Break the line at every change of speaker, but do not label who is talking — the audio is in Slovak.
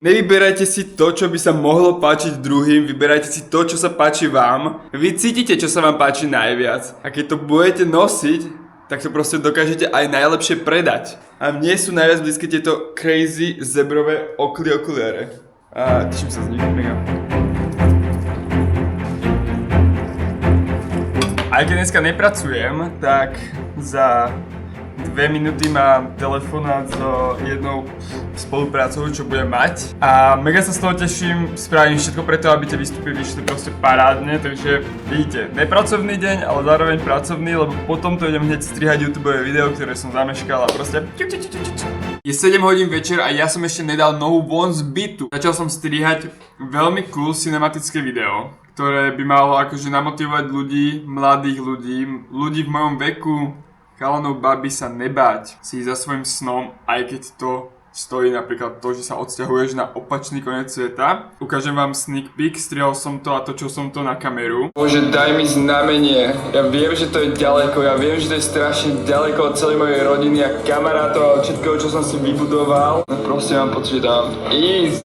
Nevyberajte si to, čo by sa mohlo páčiť druhým, vyberajte si to, čo sa páči vám. Vy cítite, čo sa vám páči najviac. A keď to budete nosiť, tak to proste dokážete aj najlepšie predať. A mne sú najviac blízke tieto crazy zebrové okuliare. A teším sa z nich, mega. Aj keď dneska nepracujem, tak za 2 minúty mám telefonát so jednou spoluprácou, čo budem mať. A mega sa z toho teším, spravím všetko preto, aby tie výstupy vyšli proste parádne, takže vidíte, nepracovný deň, ale zároveň pracovný, lebo potom to idem hneď strihať YouTubeové video, ktoré som zameškal a proste... Je 7 hodín večer a ja som ešte nedal nohu von z bytu. Začal som strihať veľmi cool cinematické video, ktoré by malo akože namotivovať ľudí, mladých ľudí v mojom veku, chalanov, baby sa nebáť si za svojim snom, aj keď to stojí napríklad to, že sa odsťahuješ na opačný koniec sveta. Ukážem vám sneak peek, strihal som to a točil som to na kameru. Bože, daj mi znamenie. Ja viem, že to je ďaleko, ja viem, že to je strašne ďaleko od celej mojej rodiny a kamarátov a od všetkého, čo som si vybudoval. No proste mám pocit, že dám ísť.